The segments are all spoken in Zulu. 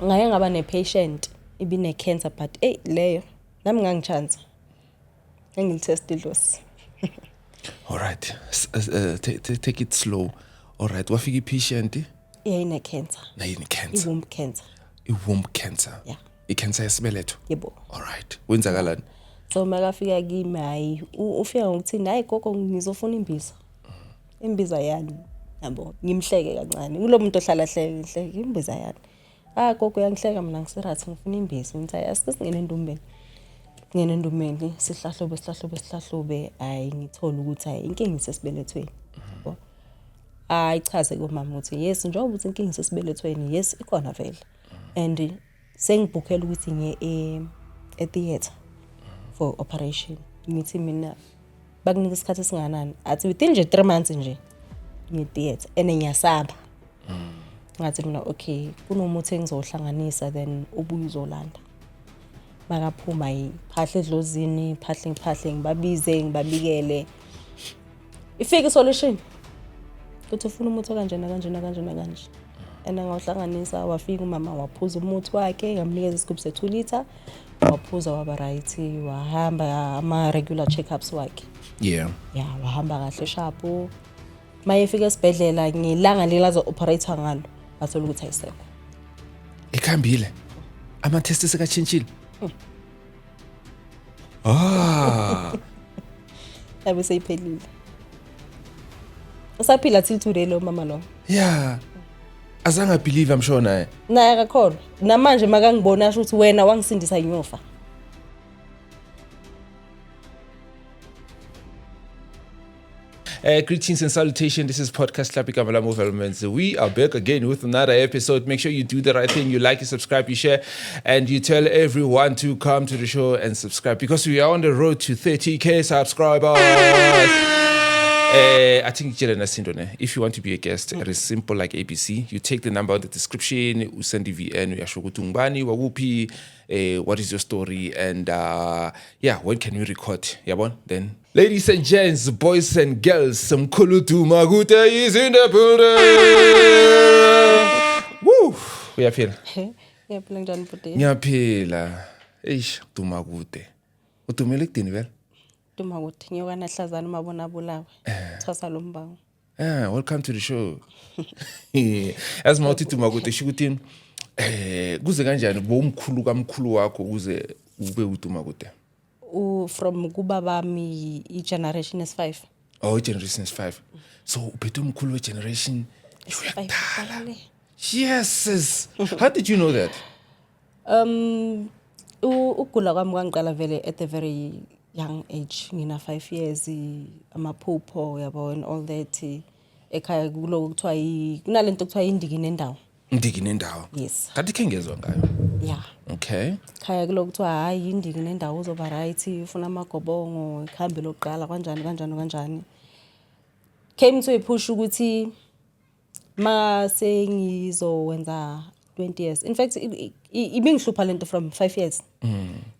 ngaye ngaba ne-patient ibine cancer but leyo nami ngangichance ngilitest idlozi. All right. Take it slow. All right. Wafika i-patient? Ine cancer. Nayini cancer? I-womb cancer. I-womb cancer. Yeah. I-cancer yesibeletho. Yebo. All right. Wenzakalani? So makafika kimi hayi ufika ngokuthini hayi gogo ngizofuna imbiza. Imbiza yani yabo ngimhleke kancane. Kulomuntu ohlala hleke imbiza yani. Gogo uyangihleka mina ngisirathi ngifuna imbiza. Ngithi asike singene endumbeni. Ngene endumbeni sihlahlube hayi ngithola ukuthi hayi inkingi isesibelethweni. Yabo. Ayichaze kumama ukuthi yes njengoba ukuthi inkingi isesibelethweni yes ikhona vele. And sengibhukhela ukuthi ngiye e-theater for operation. Ngithi mina bakunika isikhathi singanani athi within nje 3 months nje ngi-theater ene ngiyasaba. Ngathi mina okay kunomuthi engizohlanganisa then ubuye uzolanda. Makaphuma iphahle edlozini phahle ngibabize ngibabikele. Ifike isolution. Kuthi ufuna umuthi kanje. Ena ngawuhlanganisa wafika umama waphuza umuthi wakhe ngamnikeza isigubhu se2 liter waphuza waba right wahamba ama regular checkups wakhe. Yeah. Wahamba kahle sharp. Mayefika esibhedlela ngilanga lelazo operator ngalo bathola ukuthi ayisekho. Ikhambile. Ama test sekachintshile. Yabe seyiphelile. Usaphila till today lo mama lo. Yeah. Azange believe I'm sure naye. Naye akakholwa. Namanje makangibona asho ukuthi wena wangisindisa inyofa. Greetings and salutation. This is Podcast Slappy Kamala Movements. We are back again with another episode. Make sure you do the right thing. You like, you subscribe, you share, and you tell everyone to come to the show and subscribe because we are on the road to 30k subscribers. I think if you want to be a guest, it is simple like ABC. You take the number in the description, you send the VN, what is your story, and when can we record? Then, ladies and gents, boys and girls, some Kulutu Magute is in the building. Woo! Uyaphila. Ngiyaphila njani futhi? Ngiyaphila. Eish, Tumagute. Utumele kudini vele? Tumakuthi ngiyokana hlazana umabona abulawe. Thwasa lo mbango. Welcome to the show. As mawuthi Tumakuthi shukuthi kuze kanjani bomkhulu kamkhulu wakho kuze ube uTumakuthi? From kubaba mi generation S5. Oh, generation S5. So uphethe umkhulu we generation S5. Yes. How did you know that? Ukugula kwami kwangiqala vele at a very young age. Ngina 5 years amaphupho yabo and all that. Ekhaya kulo kuthiwa kunalento kuthiwa indiki nendawo. Indiki nendawo. Yes. Kanti khengezwa ngayo. Yeah. Okay. Khaya kulo kuthiwa hayi indiki nendawo uzoba right ufuna amagobongo ikhambe lokuqala kanjani. Came to a push ukuthi ma sengizowenza 20 years. In fact ibingihlupha lento from 5 years.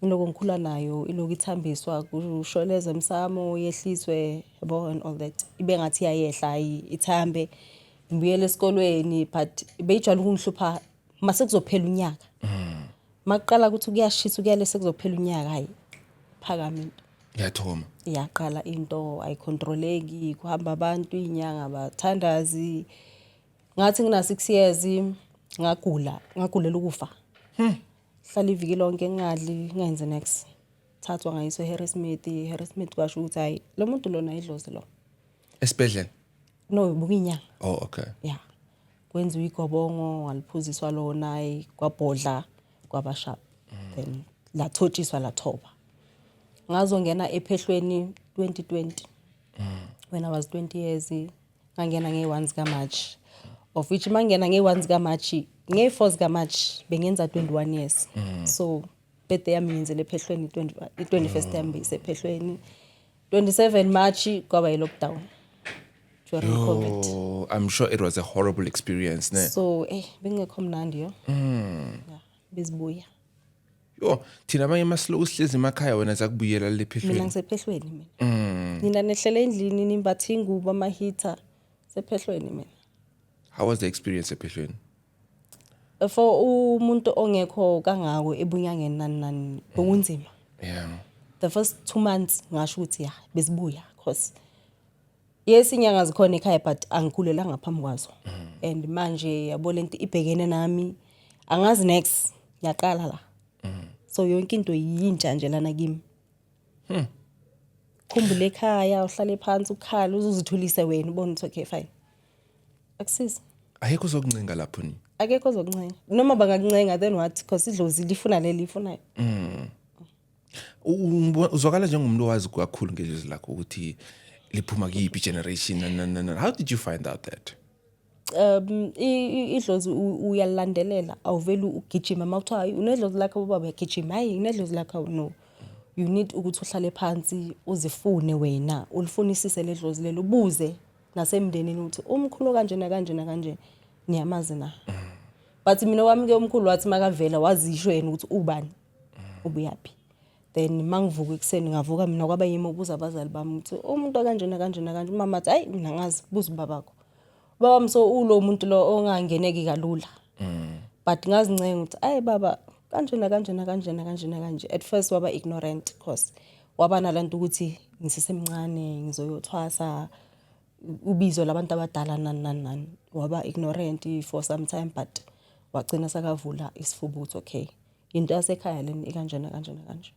Inoko ngikhula nayo iloku ithambiswa kusholeza emsamo yehliswe yabo and all that. Ibe ngathi iyayehla ithambe ngibuyele esikolweni but beyijwayele ukungihlupha mase kuzophela unyaka. Maqala ukuthi kuyashisa kuyale sekuzophela unyaka hayi phakama into. Yathoma. Yaqala into ayicontroleki kuhamba abantu inyanga bathandazi. Ngathi ngina 6 years ngagulela ukufa. Hlala iviki lonke ngingadli ngenze next. Thathwa ngayiswe Harrismith kwasho ukuthi hayi lo muntu lona idlozi lo. Esibhedlela? No, buka inyanga. Oh, okay. Yeah. Kwenziwa igobongo waliphuziswa lona kwabhodla kwabashap. Then lathotshiswa lathoba. Ngazongena ephehlweni 2020. When I was 20 years ngangena nge1 ka March. Of which mangena nge1 ka March, nge4 ka March bengenza 21 years. So birthday yami ngiyenzele ephehlweni 21st yami isephehlweni. 27 March kwaba lockdown. During COVID. Oh, I'm sure it was a horrible experience, ne? So bengekho mnandi yo. Yeah, bizibuya. Yo, thina abanye masilo usihlezi emakhaya wena zakubuyela lephehlweni. Mina ngisephehlweni mina. Nina nehlele endlini nimbatha ingubo ama heater sephehlweni mina. How was the experience ephehlweni? For umuntu ongekho kangako ebunyangeni nani bokunzima. Yeah. The first 2 months ngasho ukuthi ya besibuya cause yes inyanga zikhona ekhaya but angikhulela ngaphambi kwazo. And manje yabo lento ibhekene nami angazi next yaqala la. So yonke into yintsha nje lana kimi. Khumbula ekhaya uhlale phansi ukhala uzuzithulise wena ubone ukuthi okay fine. Akusizi. Ayekho uzokuncenga lapho ni. Akekho ozokuncenga. Noma bangakuncenga then what because idlozi lifuna leli ifunayo. Uzwakala njengomuntu owazi kakhulu ngezwi lakho ukuthi liphuma kuyiphi generation. How did you find out that? Idlozi uyalandelela awuveli ugijima mawuthiwa unedlozi lakho baba uyagijima hayi unedlozi lakho no. You need ukuthi uhlale phansi uzifune wena ulifunisise ledlozi lelo ubuze nasemndenini ukuthi umkhulu kanje kanje niyamazi na. But mina wami ke umkhulu wathi makavela wazisho yena ukuthi ubani ubuyaphi. Then mangivuka ekseni ngavuka mina kwaba yimo ubuza abazali bami ukuthi umuntu kanje umama athi hayi mina ngazi buza babakho. Baba mso ulo muntu lo ongangeneki kalula. But ngazincenga ukuthi ayi baba kanje. At first waba ignorant cause waba nalanto ukuthi ngisesemncane ngizoyothwasa ubizo labantu abadala nani waba ignorant for some time but wagcina sakavula isifuba ukuthi okay into yasekhaya leni ikanjena kanje.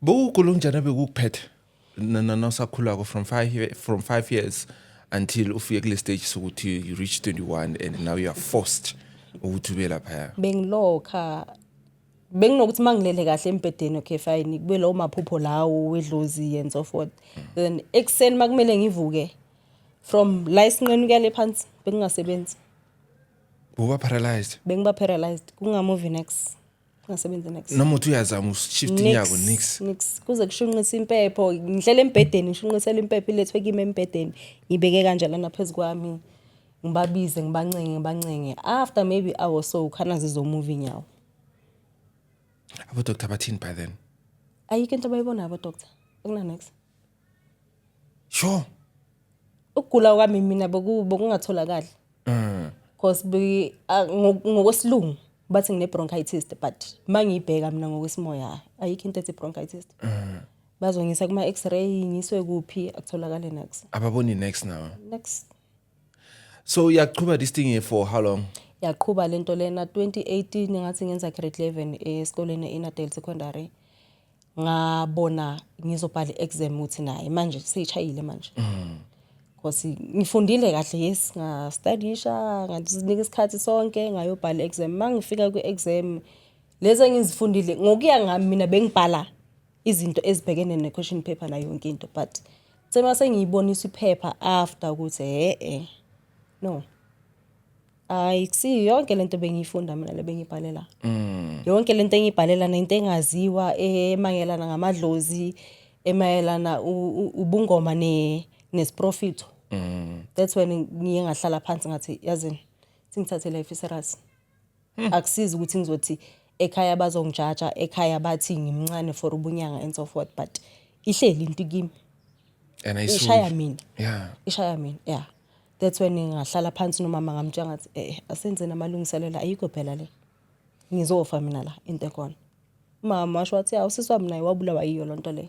Bokulunjana bekukuphethe nasakhulako from 5 years until ufike kule stage sokuthi you reach 21 and now you are forced ukuthi ube lapha. Bengilokha benginokuthi mangilele kahle empedeni okay fine kube lo maphupho lawo wedlozi and so forth. Then ekseni makumele ngivuke from la isinqeni kuyale phansi bengingasebenzi. Uba paralyzed. Bengiba paralyzed kungamove next. Kungasebenzi next. Noma uthi uyazama ushifting yako nix. Kuze kushunqisa impepho ngihlele empedeni ngishunqisela impepho ilethwe kimi empedeni ngibeke kanjalo naphezulu kwami ngibabize ngibancenge after maybe hour so khana zizomove inyawo. Abo doctor bathini by then? Ayike into bayibona abo doctor. Akuna next. Sure. Ukugula kwami mina bokungatholakala. Because ngokwesilungu bathi ngine bronchitis but mangiyibheka mina ngokwesimoya ayikho into ethi bronchitis. Bazongisa kuma x-ray ngiswe kuphi akutholakala next. Ababoni next now. Next. So yaqhubeka this thing for how long? Yaqhubeka lento lena 2018 ngathi ngenza grade 11 esikoleni eNadale Secondary. Ngabona ngizobhala exam uthi naye manje seyishayile manje. Because ngifundile kahle yes ngastudisha ngasinika isikhathi sonke ngayobhala exam mangifika ku-exam lezi engizifundile ngokuya ngami mina bengibhala izinto ezibhekene ne-question paper na yonke into but sema sengiyibonisa iphepha after ukuthi no ayikusiyo yonke lento bengiyifunda mina lebengibhalela yonke lento engibhalela nento engaziwa emayelana ngamadlozi emayelana ubungoma nesprofito. That's when ngiye ngahlala phansi ngathi yazini singithathe life serious. Akusizi ukuthi ngizothi ekhaya bazongijaja ekhaya bathi ngimncane for ubunyanga and so forth but ihleli into kimi. And I ishaya mina. Yeah. Ishaya mina. Yeah. That's when ngahlala phansi nomama ngamtshela ngathi asenze namalungiselelo ayikho phela le. Ngizofa mina la into ekona. Mama washo wathi awusiswa mina wabulawa yiyo lonto le.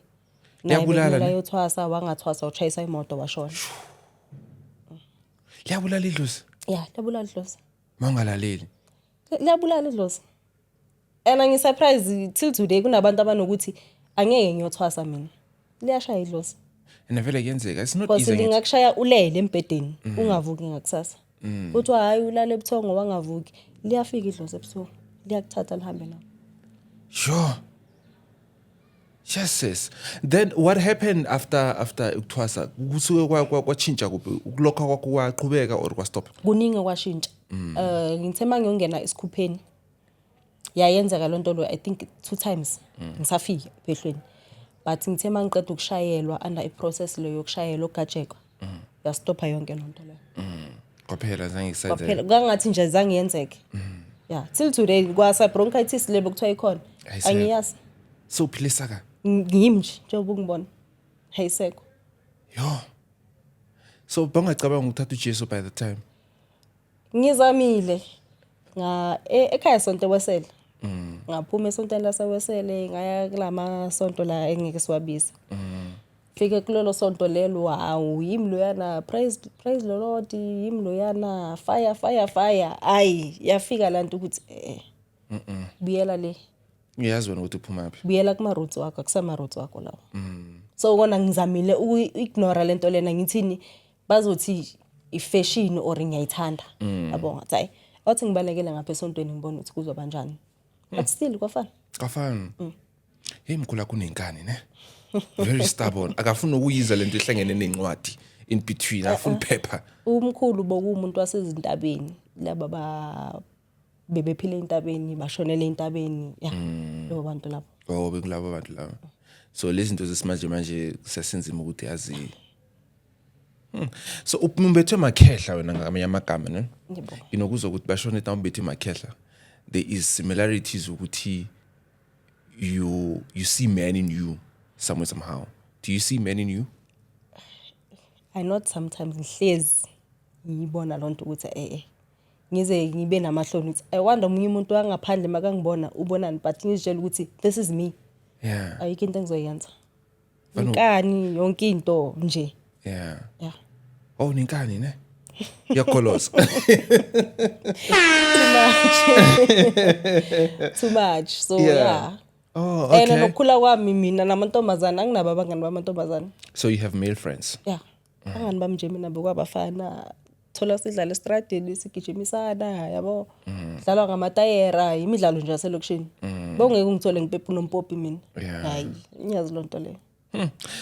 Yabulala la yothwasa wangathwasa uchayisa imoto washona. Yabulala idlozi. Yeah, labulala idlozi. Mangalaleli. Labulala idlozi. And ngisurprise till today kunabantu abanokuthi angeke ngiyothwasa mina. Liyashaya idlozi. And vele kuyenzeka it's not Because easy. lingakushaya ulele empedeni ungavuki ngakusasa. Uthi hayi ulale ebuthongo wangavuki. Liyafika idlozi ebusuku. Liyakuthatha lihambe nawe. Sure. Yes. Then what happened after ukuthwasa? Kusuke kwachinja kuphi? Ukulokha kwakho kwaqhubeka or kwastop? Kuningi kwashintsha. Ngithe mangiyongena esikhupheni. Yayenzeka lonto lo I think 2 times. Ngisafika phehlweni. But ngithe mangiqeda ukushayelwa under iprocess lo yokushayela ogajeka. Yastopha yonke lonto le. Kwaphela zange Kwaphela isayenzeka. kangathi nje zange yenzeke. Yeah, till today kwasa bronchitis lebo kuthiwa ikhona. Angiyazi. So philisa ka. Ngimi nje njengoba ngibona. Hayisekho. Yo. So bangacabanga ukuthatha uJesu by the time. Ngizamile ekhaya sonto wesele ngaphuma esontweni lasewesele ngaya kulama sonto la engeke siwabize fike kulelo sonto lelo hawu yimi loyana praise the Lord yimi loyana fire ayi yafika lanto ukuthi buyela le uyazi wena ukuthi uphuma phi buyela kuma roots wakho akusama roots wakho lawo so kona ngizamile uignore lento lena ngithini bazothi ifashion or ngiyayithanda yabo ngathi hayi othi ngibalekele ngapha esontweni ngibona ukuthi kuzoba kanjani but still kafana hey mkhula kunenkani ne very stubborn akafuna ukuyiza lento ehlangene nencwadi in between afuna paper umkhulu bokumuntu wasezintabeni laba bebephile entabeni bashonele entabeni lo bantu lapho bekulabo abantu labo so lezi zinto zesimanje manje sesenzima ukuthi yazi so umbethe makhehla wena ngamanye amagama ne inokuzwa ukuthi bashone ta umbethe makhehla there is similarities ukuthi you see man in you somehow do you see man in you I not sometimes ngihlezi ngibona lonto ukuthi ngize ngibe namahloni ukuthi I wonder umunye umuntu wangaphandle makangibona ubonani but ngizitshela ukuthi this is me ayikho into engizoyenza inkani yonke into nje yeah ninkani ne yakoloza too much so yeah okay and nokukhula kwami mina namantombazana anginabo abangani bamantombazana so you have male friends abangani bami nje mina bekwabafana thola sidlala estradini sigijimisana yabo dlalwa ngamatayera imidlalo nje yaselokishini bongeke ungithole ngipephu nompopi mina hayi ngiyazi lonto le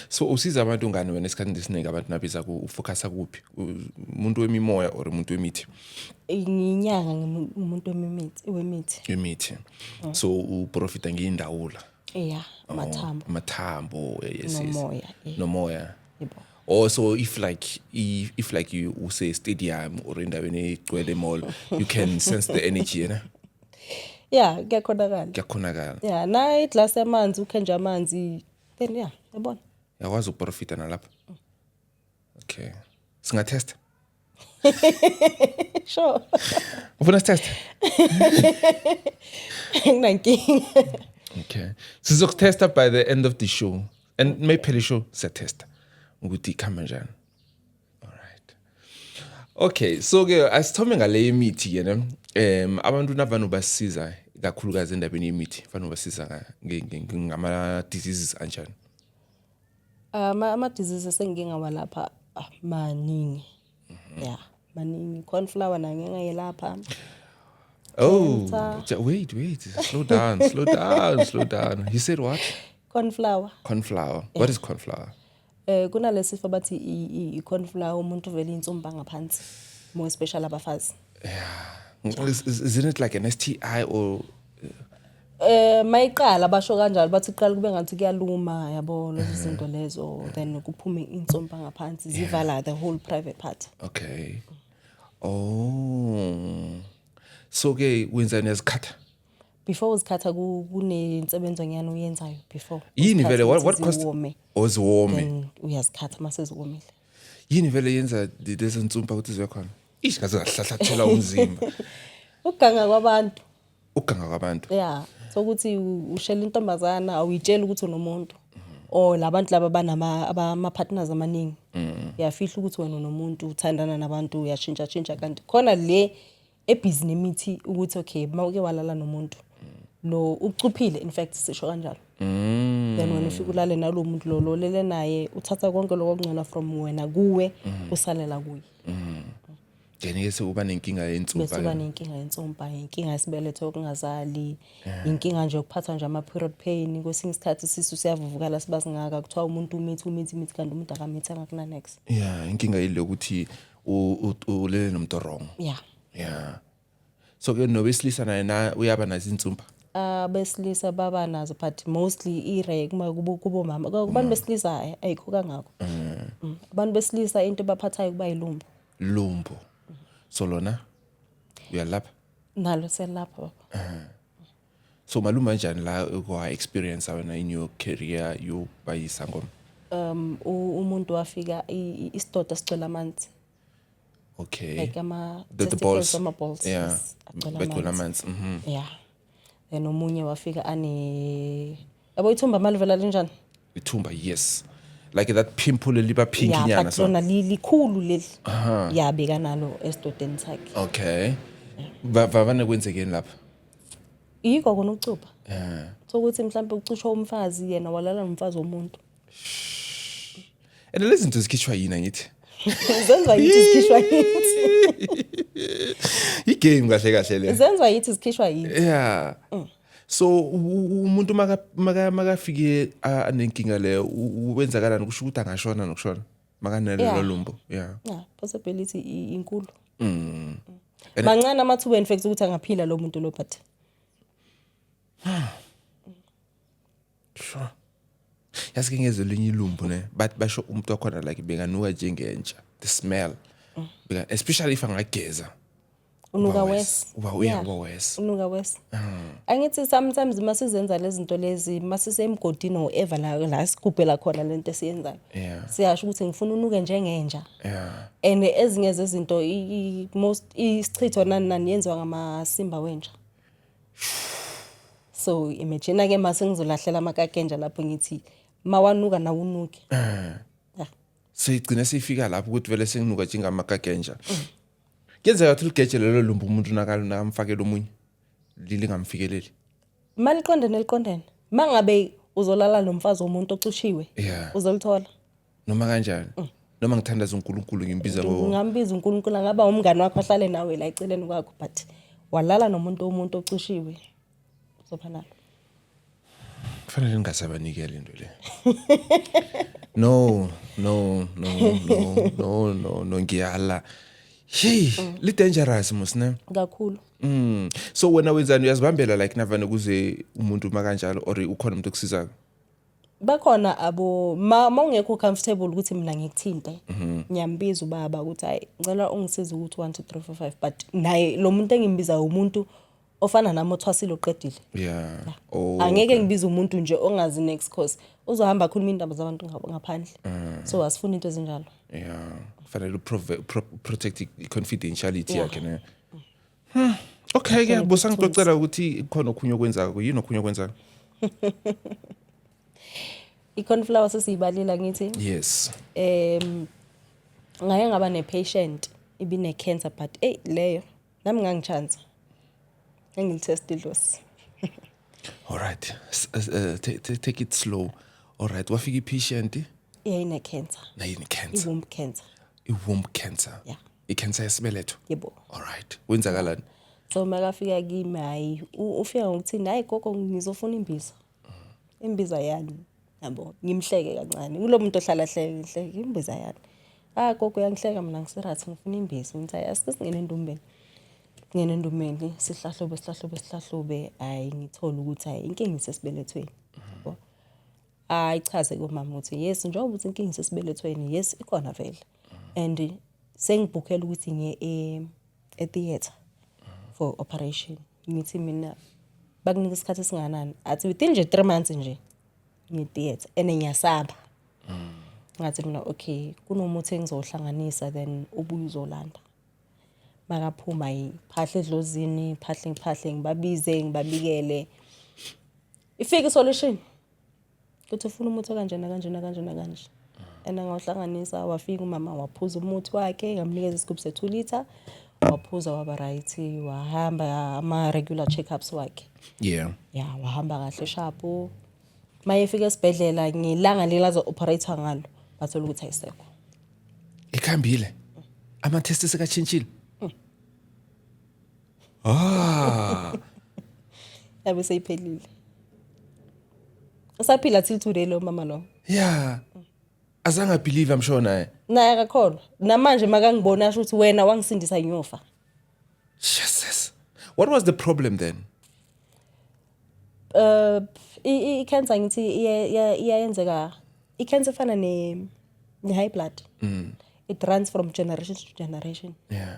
so usiza abantu ngani wena esikhathini esiningi abantu nabiza ku focusa kuphi umuntu wemimoya or umuntu wemithi nginyanga umuntu wemithi so uprofita ngindawula mathambo yes nomoya also if like you say stadium or endaweni egcwele mall you can sense the energy kuyakhonakala na iglass yamanzi ukhenja amanzi then yabona yakwazi uprofita nalapha okay singatest sure ufuna test nginankinga okay sizokutesta by the end of the show and maybe show setesta ukuthi ikhamba njani alright okay so ke asithome ngale imithi yena abantu navanu basiza kakhulukazi endabeni yemithi fanele basiza ngama diseases anjani ama diseases engingawalapha maningi maningi cornflower nangengayelapha wait slow down you said what cornflower what is cornflower kunalesifo bathi i-cornflower umuntu vele insumba ngaphansi more special abafazi isn't it like an STI or mayiqala basho kanjalo bathi iqala kube ngathi kuyaluma yabo lezi zinto lezo then kuphume insumba ngaphansi zivala the whole private part okay so ke wenza nezikhatha before uzikhatha kunensebenzo nyana uyenzayo before yini vele what cost oziwome uyazikhatha mase ziwomile yini vele yenza lezi nsumpa ukuthi zibe khona kaze ngahlahlathela umzimba ukuganga kwabantu so ukuthi ushela intombazana awuyitshela ukuthi unomuntu labantu laba banama ama partners amaningi uyafihla ukuthi wena unomuntu uthandana nabantu uyashintsha kanti khona le ebhizi nemithi ukuthi okay mawuke walala nomuntu lo ucuphile in fact sisho kanjalo then wena ufika ulale nalo muntu lo lele naye uthatha konke lokungcona from wena kuwe usalela kuye Jenike sekuba nenkinga yensumpa inkinga yesibeletho okungazali inkinga nje ukuphatha nje ama period pain kwesinye isikhathi sisu siyavuvukala sibazi ngaka kuthiwa umuntu umithi kanti umuntu akamithi ngakuna next inkinga ile ukuthi ulele nomuntu wrong so ke nobesilisa naye uyaba nazo insumpa besilisa baba nazo but mostly ire kuma kubo mama kubantu besilisa ayikho kangako abantu besilisa into baphathayo kuba ilumbu so lona uyalapha nalo selapha so maluma njani la ukwa experience wena in your career you bayisa ngoma umuntu wafika isidoda sicela amanzi Okay. like ama The balls. ama balls. Yeah. yes, agcwele Begcwele amanzi. amanzi. Yeah. Then omunye wafika yabo ithumba malivela linjani? Ithumba, yes. Like that pimple liba pink Yeah, nyana but so. lona likhulu leli. Yeah, beka nalo esidodeni sakhe. Okay. Vavane kwenzekeni lapha? Yiko kona ukucupha. Yeah. Sokuthi mhlawumbe ucushwa umfazi yena walala nomfazi womuntu. And lezi zinto zikhishwa yini ngithi? Zenziwa yithi zikhishwa yithi. I-game kahle kahle le. Zenziwa yithi zikhishwa yithi. Yeah. So umuntu makafike anenkinga leyo wenzakalani kusho ukuthi angashona nokushona makanelo lumbo. Yeah. Yeah, possibility inkulu. Mancane amathuba in fact ukuthi angaphila lo muntu lo but. Sure. Yazi ngeze linye ilumbu ne but basho umuntu wakhona like benganuka njengentsha the smell. Because especially if angageza. Unuka wes. Uba wes. Unuka wes. Angithi sometimes masizenza lezi zinto lezi masise emgodini or ever la sikubhela khona lento esiyenzayo. Yeah. Siyasho ukuthi ngifuna unuke njengenja. Yeah. And ezinye zezinto most isichitho nani yenziwa ngamasimba wenja. So imagine ke mase ngizolahlela amakakenja lapho ngithi mawanuka na unuke. So igcina sifika lapho ukuthi vele senginuka njengamakakenja. Kenzeka ukuthi ligeje lelo lumbu umuntu nakamfakela omunye lingamfikeleli. Maliqondene. Mangabe uzolala nomfazi womuntu ocishiwe. Yeah. Uzolithola. Noma kanjani? Noma ngithandaza uNkulunkulu ngimbiza ngo. Ngambiza uNkulunkulu ngaba umngane wakho ahlale nawe la eceleni kwakho but walala nomuntu ocishiwe. Sophana. Kufanele ningasabanikele into le. No, ngiyala. Hey, li dangerous musne. Kakhulu. So wena wenzani uyazibambela like navane kuze umuntu makanjalo or ukhona umuntu okusizayo? Bakhona abo mawungekho comfortable ukuthi mina ngikuthinte. Ngiyambiza ubaba ukuthi hayi ngicela ungisize ukuthi 1 2 3 4 5 but naye lo muntu engimbiza umuntu ofana nami othwasile oqedile. Yeah. Oh. Angeke ngibize umuntu nje ongazi next course. Uzohamba khuluma indaba zabantu ngaphandle. So asifuni into ezinjalo. Yeah. Kufanele protect confidentiality yakhe ne. Okay ke bosangicocela ukuthi khona okhunye okwenzako yini okhunye okwenzako? I-cornflower sesiyibalila ngithi. Yes. Ngaye ngaba ne-patient ibine cancer but leyo nami ngangichance. Ngilitest idlozi. All right. Take it slow. All right. Wafika i-patient? Ine cancer. Na yini cancer? I-womb cancer. I-womb cancer. Yeah. I-cancer yesibeletho. Yebo. All right. Wenzakalani? So makafika kimi hayi ufika ngokuthi hayi gogo ngizofuna imbiza. Imbiza yani. Yabo ngimhleke kancane. Kulo muntu ohlala hleke imbiza yani. Gogo uyangihleka mina ngisirathi ngifuna imbiza. Ngithi asike singene endumbeni. Ngene endumbeni sihlahlube hayi ngithola ukuthi hayi inkingi isesibelethweni. Yabo. Ayichaze kumama ukuthi yes njengoba ukuthi inkingi isesibelethweni yes ikhona vele. And sengibhukhela ukuthi ngiye e-theater for operation. Ngithi mina bakunika isikhathi singanani athi within nje 3 months nje ngi-theater and ngiyasaba. Ngathi mina okay kunomuthi engizohlanganisa then ubuye uzolanda. Makaphuma iphahle edlozini phahle ngibabize ngibabikele. Ifike isolution. Kuthi ufuna umuthi kanje. Ena ngawuhlanganisa wafika umama waphuza umuthi wakhe ngamnikeza isigubhu se2 liter waphuza waba right wahamba ama regular checkups wakhe. Yeah. Yeah, wahamba kahle sharp. Mayefika esibhedlela ngilanga lelazo operator ngalo bathola ukuthi ayisekho. Ikhambile. Ama test sekachintshile. Yabe seyiphelile. Usaphila till today lo mama lo. Yeah. Azange believe I'm sure naye. Naye akakholwa. Namanje makangibona asho ukuthi wena wangisindisa nyofa. Jesus. What was the problem then? I-cancer ngithi iyayenzeka. I-cancer fana ne high blood. It runs from generation to generation. Yeah.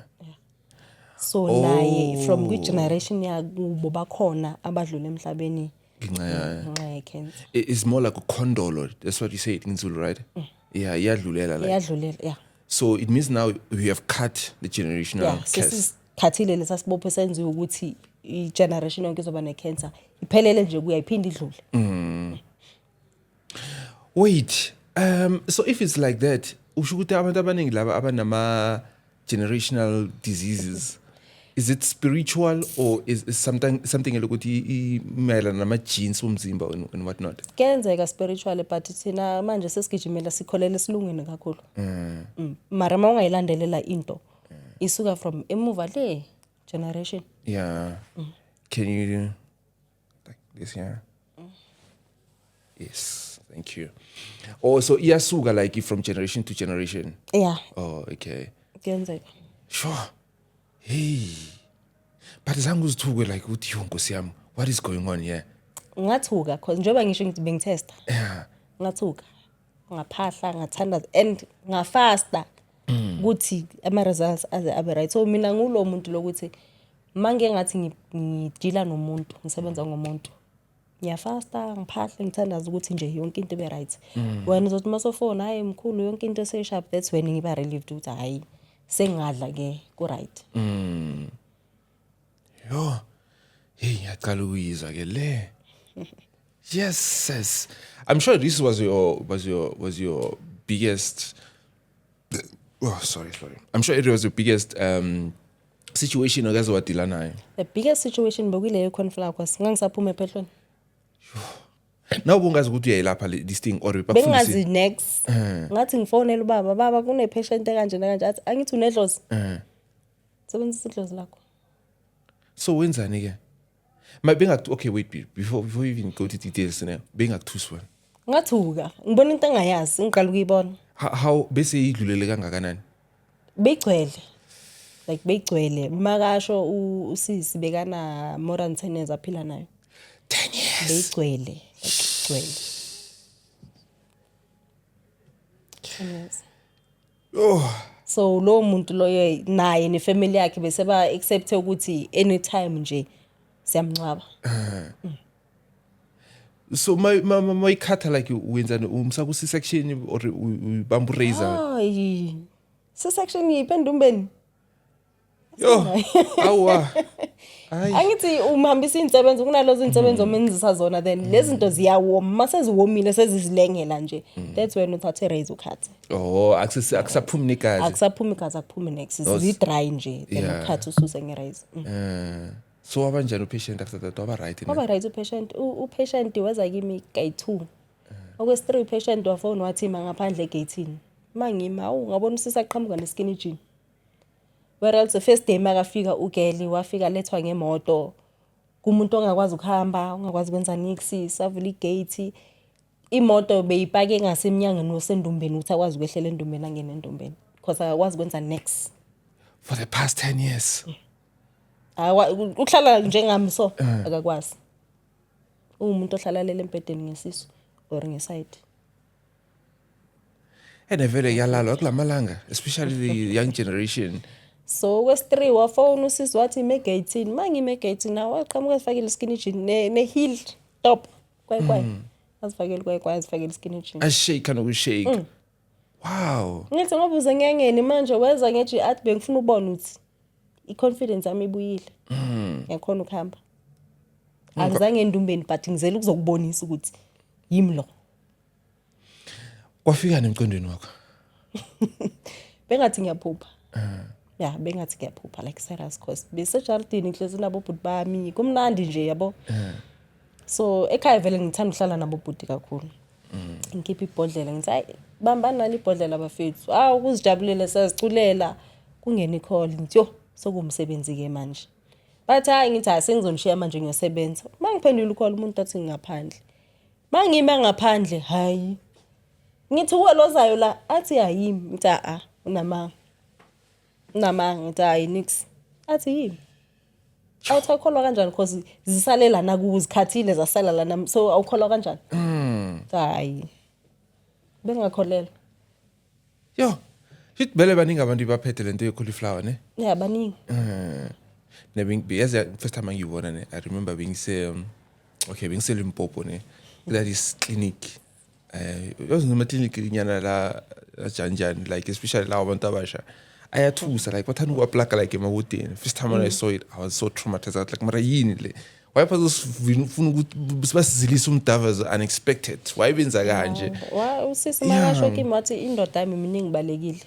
So naye from which generation yakubo bakhona abadlula emhlabeni. It's more like a condolo. That's what you say it in Zulu, right? Yeah, iyadlulela like. Iyadlulela, yeah. So it means now we have cut the generational Yeah, curse. sesikhathile lesa sibopho senziwe ukuthi i-generation yonke izoba ne-cancer. Iphelele nje kuya iphinde idlule. Wait, so if it's like that, usho ukuthi abantu abaningi laba abanama generational diseases, is it spiritual or is something elokuthi imayelana nama genes womzimba and whatnot? Kuyenzeka spiritual but thina manje sesigijimela sikholele esilungwini kakhulu. Mara uma ungayilandelela into isuka from emuva le generation. Yeah. Can you do like this here? Yes, thank you. Oh, so iyasuka like from generation to generation. Yeah, Oh, okay. kuyenzeka. Sure. Hey. But zangu uzithuke like uthi yo Nkosi yami, what is going on here? Ngathuka cause njengoba ngisho ngithi bengitesta. Yeah. Ngathuka. Ngaphahla, ngathandaza and ngafasta ukuthi ama results abe right. So mina ngulo muntu lokuthi manje ngathi ngidila nomuntu, ngisebenza ngomuntu. Ngiyafasta, ngiphahla, ngithandaza ukuthi nje yonke into ibe right. Wena uzothi masofona hayi mkhulu yonke into sesharp, that's when ngiba relieved ukuthi hayi sengadla ke ku right. Yo. Hey, ngiyaqala ukuyizwa ke le. Yes, sis. I'm sure this was your biggest sorry. I'm sure it was your biggest situation okaze wadila nayo. The biggest situation bokuleyo conflict was ngangisaphuma ephehlweni. Now bungazi ukuthi uyayilapha this thing or Bengazi next. Ngathi ngifonela ubaba kune patient kanje nakanje athi angithi unedlozi. Sebenzisa idlozi lakho. So wenzani ke? Okay, wait, before you even go to details now. Bengakuthuswa. Ngathuka, ngibona into engayazi, ngiqala ukuyibona. How bese idlulele kangakanani? Beyigcwele. Like beyigcwele. Makasho usisi bekana more than 10 years aphila nayo. 10 years. Beyigcwele. Igcwele. 10 years. Oh. So lo muntu loyo naye nefamily yakhe bese ba accept ukuthi anytime nje siyamncaba. So my cut like wenzani umsa ku C-section or ubamba razor. Hayi. C-section yipenda umbeni. Yo. Awa. Hayi. Angithi umhambisa insebenzo kunalozo insebenzo omenzisa zona then lezi zinto ziyawoma maseziwomile sezizilengela nje. That's when uthathe razor ukhathe. Oh, akusaphumi negazi. Akusaphumi igazi akuphumi next. Zi dry nje then ukhathe ususe ngerazor. So abanjani upatient after that waba right na? Waba right upatient. Upatient weza kimi gate 2. Okwesi-3 upatient wafona wathi ngaphandle egate-ini. Mangima ngabona usisaqhamuka neskin jean. Whereas the first day makafika ugeli wafika lethwa ngemoto. Kumuntu ongakwazi ukuhamba, ongakwazi kwenza niksi, savula igate. Imoto beyipake ngasemnyangeni nosendumbeni ukuthi akwazi ukwehlela endumbeni angene endumbeni. Because akakwazi kwenza next. For the past 10 years. Ukuhlala njengami so akakwazi. Umuntu ohlala lele empedeni ngesisu or ngeside. And vele yalalo kulamalanga, especially the young generation. So kwesi-3 wafona usisi wathi ime-18 mangime-18 nawo waqhamuka azifakile skinny jean ne-heel top kwayi azifakile kwayi azifakile skinny jean Ashake nokushake. Wow. ngithi ngobuze ngiyangeni manje weza ngethi athi bengifuna ubona ukuthi i-confidence yami ibuyile ngiyakhona ukuhamba angizange endumbeni but ngizela ukuzokubonisa ukuthi yimi lo Kwafika nemcondweni wakho. bengathi ngiyaphupha yeah bengathi ngiyaphupha like serious cause besejardini ngihlezi nabo bhuti bami kumnandi nje yabo so ekhaya vele ngithanda ukuhlala nabo bhuti kakhulu ngikhipha ibhodlela ngithi hayi bambani nali ibhodlela bafethu ukuzijabulele saziculela kungena icall ngithi yo sokumsebenzi ke manje bathi hayi ngithi asengizomshiya manje ngiyosebenza mangiphendula ucall umuntu athi ngingaphandle mangime ngaphandle hayi ngithi uwelozayo la athi ayimi ngithi unamanga ngithi hayi nix athi yimi awuthakholwa kanjani because zisalela nakuzikhathile zasala lana so awukholwa kanjani hayi bengakholelwa Yo, shit bele baningi abantu baphethe lento ye-cauliflower ne? yeah baningi As first time ngiyibona ne, I remember being say Limpopo ne. That is clinic. yazi noma clinic nyana la janjani, like especially la abantu abasha ayathusa, like bathanda ukwaplaka like emawoteni. First time when I saw it, I was so traumatized. I was like, mara yini le? Why bazofuna ukuthi basizilisa umdava as unexpected? Why benza kanje? Usisi makasho kimi wathi indoda yami mina ngibalekile.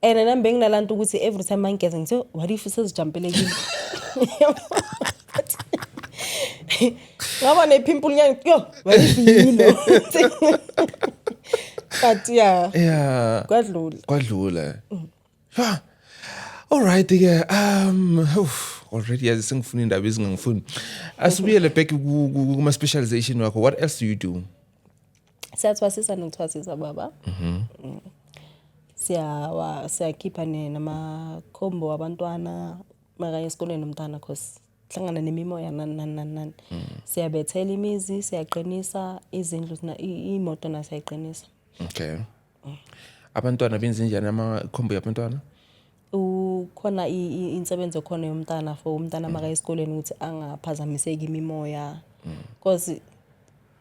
And nami benginalento ukuthi every time mangigeza ngithi what if usezijampele kimi? Ngaba nepimple nyanga yo, what if yilo? But yeah. Kwadlula. All right, ke already yazi sengifuna indaba ezingangifuni. Asibuyele back kuma specialization wakho. What else do you do? Siyathwasisa nokuthwasisa baba. Siyakhipha namakhombo wabantwana maka esikoleni nomntana cause hlangana nemimoya nani. Siyabethela imizi, siyaqinisa izindlu imoto nasiyayiqinisa. Okay. Abantwana benze njani amakhombo yabantwana? Khona insebenzo khona yomntana for umntana maka esikoleni ukuthi angaphazamiseki imimoya. Cause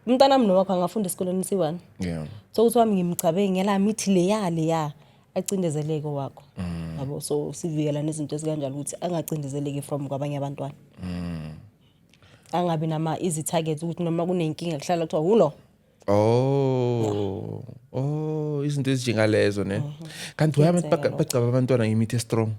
umntana mno wakho angafunda esikoleni siwani. Yeah. So uthi wami ngimchabe ngela mithi leya acindezeleke wakho. Yabo so sivikela nezinto ezikanjalo ukuthi angacindezeleki from kwabanye abantwana. Angabi nama easy targets ukuthi noma kunenkinga kuhlala kuthiwa ulo. Izinto ezinjengalezo ne. Kanti uyabantu bacaba abantwana ngemithi strong.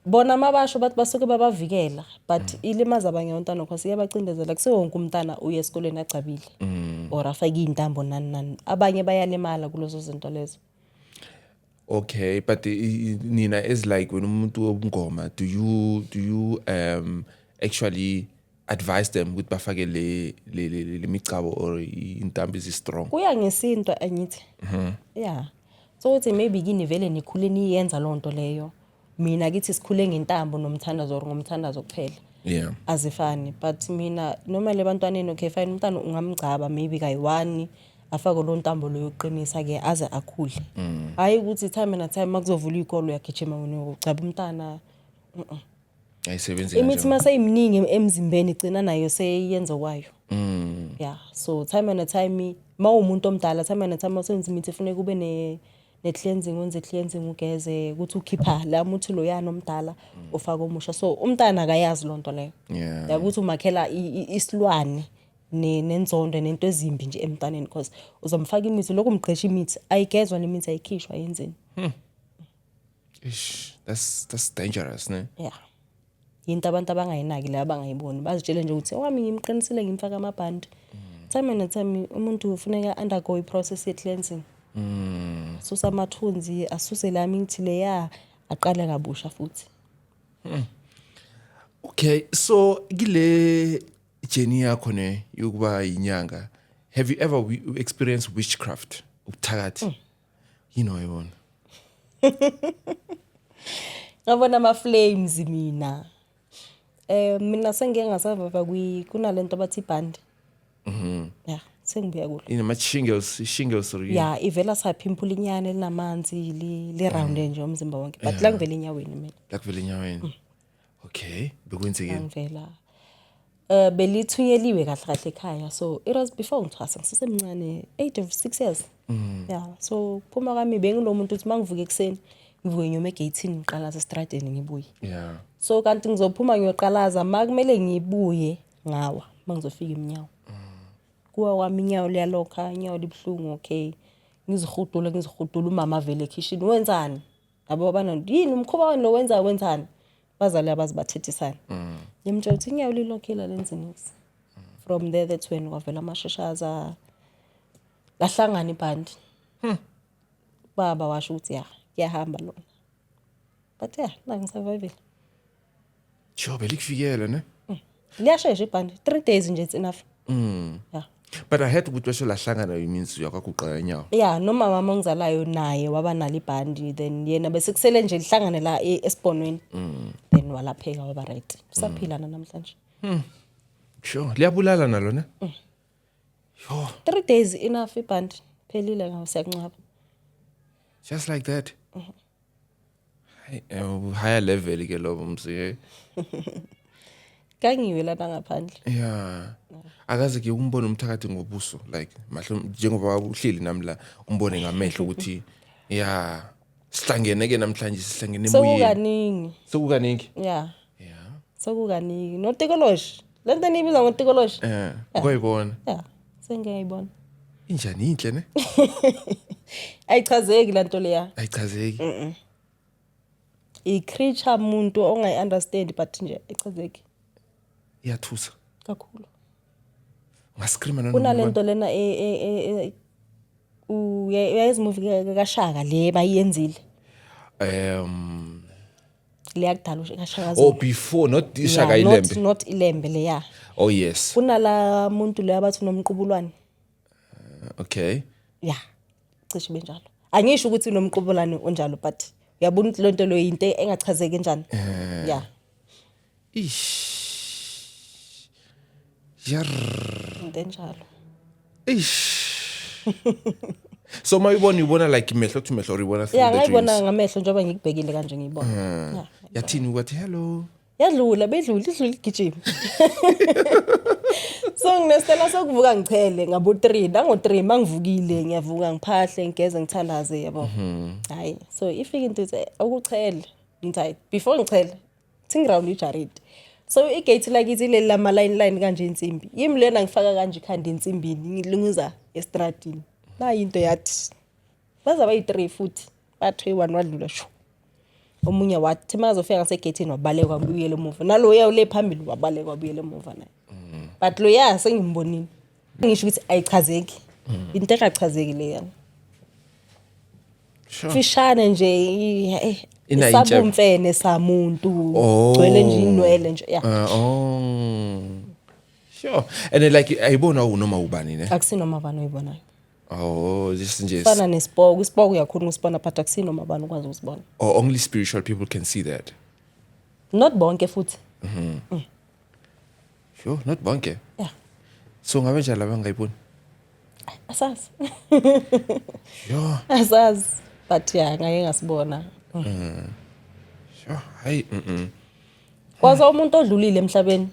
Bona mabasho bathi basuke babavikela but ilimaza abanye abantwana because iyabacindezela kuse wonke umntana uye esikoleni acabile. Or afake intambo nani. Abanye bayalimala kulezo zinto lezo. Okay, but Nina is like when umuntu obungoma, do you actually advise them with bafake le micabo or intambo is strong? Kuya ngesinto anyithi. Yeah. So uthi maybe kini vele nikhule niyenza lonto leyo. Mina kithi sikhule ngentambo nomthandazo or ngomthandazo kuphela. Yeah. Azifani but mina noma le bantwaneni okay fine umntana ungamgcaba maybe kayi1 afake lo ntambo lo yoqinisa ke aze akhule. Hayi ukuthi time na time makuzovula ikolo uyagijima wena ucaba umntana. Ayisebenzi kanjalo. Imithi mase iminingi emzimbeni igcina nayo seyenza kwayo. Yeah, so time na time umuntu omdala time na time usenza imithi ifuneka kube ne-cleansing wenze cleansing ugeze ukuthi ukhipha la muthi lo yana omdala ofaka omusha so umntana akayazi lonto leyo. Yeah. Ukuthi umakhela isilwane nenzondo nento ezimbi nje emntaneni because uzomfaka imithi lokho umgqesha imithi ayigezwa nemithi ayikhishwa yenzeni. Ish, that's dangerous, ne? Yeah. Into abantu abangayinaki la abangayiboni bazitshele nje ukuthi wami ngimqinisile ngimfaka amabhandi. Time na time umuntu ufuneka undergo iprocess ye cleansing. Susa amathunzi asuse la mithi leya aqale kabusha futhi. Okay, so kile journey yakho ne yokuba inyanga, have you ever experienced witchcraft? Ubuthakathi. Yibona. Ngabona ama flames mina. Mina sengike ngasavava kunalento abathi ibhandi. Yeah, sengibuya kulo. Ina shingles or yeah, ivela saphimpula inyane elinamanzi li round nje umzimba wonke but la ngivela enyaweni mina. La kuvela enyaweni. Okay, bekwenzeke. Ngivela. Belithunyeliwe kahle ekhaya so it was before ngithwasa ngisesemncane 6 years. Yeah, so phuma kwami bengilomuntu uthi mangivuke ekseni ngivuke nyoma egate-ini ngiqalaza estradeni ngibuye. Yeah. So kanti ngizophuma ngiyoqalaza makumele ngibuye ngawa mangizofika iminyawo. Kuwa kwami inyawo liyalokha inyawo libhlungu okay. Ngizihudula umama vele ekitchen wenzani? Abo bana yini umkhoba wani lo wenzani? Bazali abazi bathethisana. Ngimtshela ukuthi inyawo lilokhela lenzini. From there that's when kwavela amashashaza lahlangana ibhandi. Baba washo ukuthi ya kuyahamba lona. But yeah, la ngisurvive. Job elikufikela ne? Liyashesha ibhandi 3 days nje it's enough. Yeah. But I had ukuthi basho lahlangana means uyakwaguqa inyawo. Yeah, noma mama ongizalayo naye waba nali ibhandi then yena bese kusele nje lihlangane la esibonweni. Then walapheka waba right. Usaphila namhlanje. Sure, liyabulala nalo ne? Yo, 3 days enough ibhandi phelile ngawo siyakunqaba. Just like that. Higher level ke lobo mzi. Gangiwe lana ngaphandle. Yeah. Akaze ke umbone umthakathi ngobuso like mahle njengoba uhleli nami la umbone ngamehlo ukuthi yeah sihlangene ke namhlanje sihlangene emoyeni. Sokukaningi. Yeah. Yeah. Sokukaningi. Notikoloshi. Lento nibiza ngotikoloshi. Ukuyibona. Yeah. Sengiyayibona. Injani inhle ne? Ayichazeki lento leya. Ayichazeki. I-creature umuntu ongayi-understand but nje ayichazeki. Iyathusa. Kakhulu. Ngascreama noma. Kunalento lena uyazi movie kaShaka le bayenzile. Leyakudala kaShaka. Oh, before not Shaka Ilembe. Not Ilembe leya. Oh yes. Kunala muntu le abathi nomqubulwane. Okay. Yeah. Cishe benjalo. Angisho ukuthi nomqubulwane onjalo but uyabona ukuthi lento lo into engachazeki kanjani. Yeah. Ish. Yar. Ndenjalo. Ish. So mayibona like mehlo to mehlo ribona through the dreams. Yeah, ngayibona ngamehlo njengoba ngikubhekile kanje ngiyibona. Yeah. Yathini ukuthi hello. Yadlula bedlula igijima. So nginestela sokuvuka ngichele ngabo 3 nango 3 mangivukile ngiyavuka ngiphahle ngigeze ngithandaze yabo. Hayi so ifike into ukuchele ngithi before ngichele think round ijarid. So igate lakithi le lama line kanje insimbi. Yimi lena ngifaka kanje ikhanda insimbini ngilunguza estradini. La into yathi baza bayi3 futhi bathi 1 wadlula sho. Omunye wathi makazofika ngasegate wabaleka wabuyela emuva. Nalo uyawule phambili wabaleka wabuyela emuva naye. But lo ya sengimbonini. Ngisho ukuthi ayichazeki. Into engachazeki le yana. Sure. Fishane nje isabumfene samuntu gcwele nje inwele nje yeah. Sure. And then like ayibona unoma ubani ne? Akusinoma abani oyibonayo. Oh, just nje. Fana nespoke, ispoke uyakhona usibona but akusinoma abani ukwazi usibona. Or only spiritual people can see that. Not bonke futhi. Sure, not bonke. Yeah. So ngabe njalo abangayiboni? Asazi. Sure. Asazi. But yeah, ngeke ngasibona. Sure. Hayi Kwaze umuntu odlulile emhlabeni.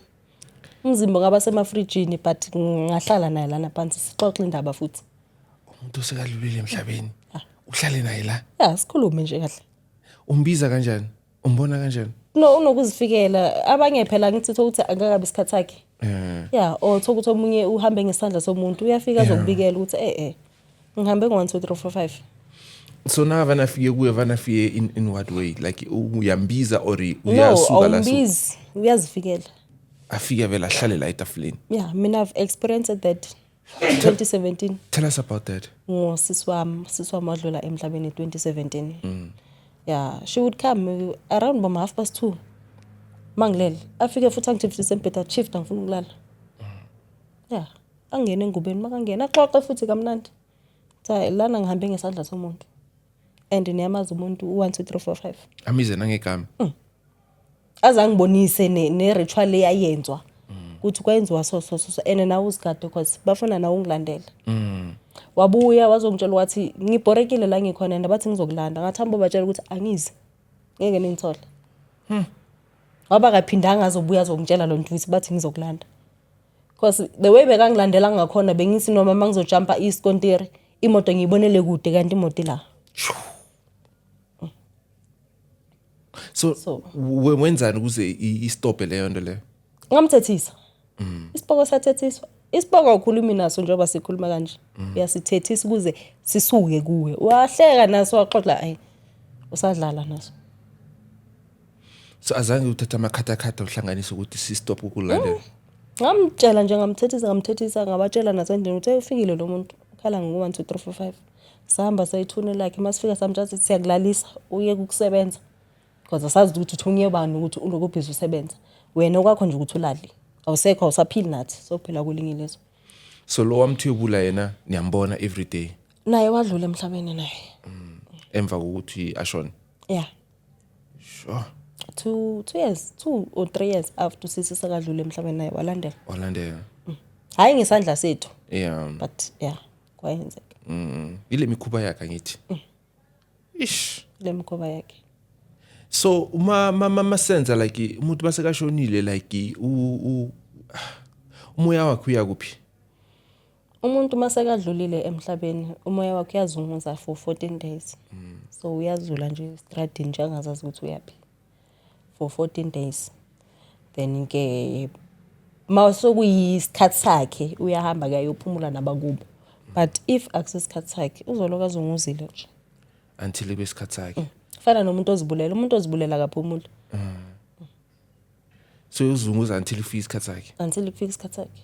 Umzimba ngaba semafrijini but ngahlala naye lana phansi sixoxe indaba futhi. Umuntu osekadlulile emhlabeni. Uhlale naye la? Yeah, sikhulume nje kahle. Umbiza kanjani? Umbona kanjani? No, unokuzifikela. Abanye phela ngithi ukuthi angakabe isikhathi sakhe. Yeah, othola ukuthi omunye uhambe ngesandla somuntu uyafika azokubikela ukuthi ngihambe ngo 1 2 3 4 5. So now vanafike kuye vanafike in what way? Like uyambiza or uyasuka la so? No, uyazifikela. Afike vela hlale la etafuleni. Yeah, mina I've experienced that 2017. Tell us about that. Sisi wami wadlula emhlabeni 2017. Yeah, she would come around by 2:30. Mangilele. Afike futhi angithifisa empetha shift angifuna ukulala. Yeah, angene engubeni makangena axoxe futhi kamnandi. Cha lana ngihambe ngesandla somuntu. And niyamazi umuntu 1 2 3 4 5. Amize nangegama. Azangibonise ne ritual eyayenzwa. Kuthi kwenziwa so and nawe usigade because bafuna nawe ungilandela. Wabuya wazongitshela ukuthi ngibhorekile la ngikhona and bathi ngizokulanda ngathamba batshela ukuthi angizi. Ngeke ningithole. Waba kaphindanga azobuya azongitshela lo nto ukuthi bathi ngizokulanda. Because the way bekangilandela ngakhona bengisi noma mangizojumpa iskontiri imoto ngiyibonele kude kanti imoto la. So wenzani ukuze istop leyo nto leyo? Ngamthethisa. Isipoko sathethiswa. Isipoko ukhuluma naso njengoba sikhuluma kanje. Uyasithethisa ukuze sisuke kuwe. Wahleka naso waxoxa usadlala naso. So azange uthatha amakhathakhatha uhlanganisa ukuthi si-stop ukulandela. Ngamtshela nje ngamthethisa ngabatshela nasendlini uthe ufikile lo muntu ukhala ngo 1 2 3 4 5. Sahamba sayithune lakhe masifika samthatha siyakulalisa uye ukusebenza. Because asazi ukuthi uthunye bani ukuthi ulokubhiza usebenza. Wena okwakho nje ukuthi ulali. Awusekho awusaphili nathi sophela kulingilezo. So lo wamthuyebula yena niyambona every day. Naye wadlula emhlabeni naye. Emva kokuthi ashone. Yeah. Sure. 2 or 3 years after sisi sakadlula emhlabeni naye walandela. Hayi ngesandla sethu. Yeah. But yeah, kwayenzeka. Ile mikhuba yakhe ngithi. Ish. Le mikhuba yakhe. So uma senza like umuntu masekashonile like umoya wakhe uyakuphi? Umuntu masekadlulile emhlabeni umoya wakhe uyazunguza for 14 days. So uyazula nje estradini nje angazazi ukuthi uyapi for 14 days. Then ke mawusokuyisikhathi sakhe uyahamba kayophumula nabakubo. But if akusisikhathi sakhe uzoloka azunguzile nje Until ibesikhathi sakhe. fana nomuntu ozibulela umuntu ozibulela akaphumula So uzunguza until ifike isikhathi sakhe. until ifike isikhathi sakhe.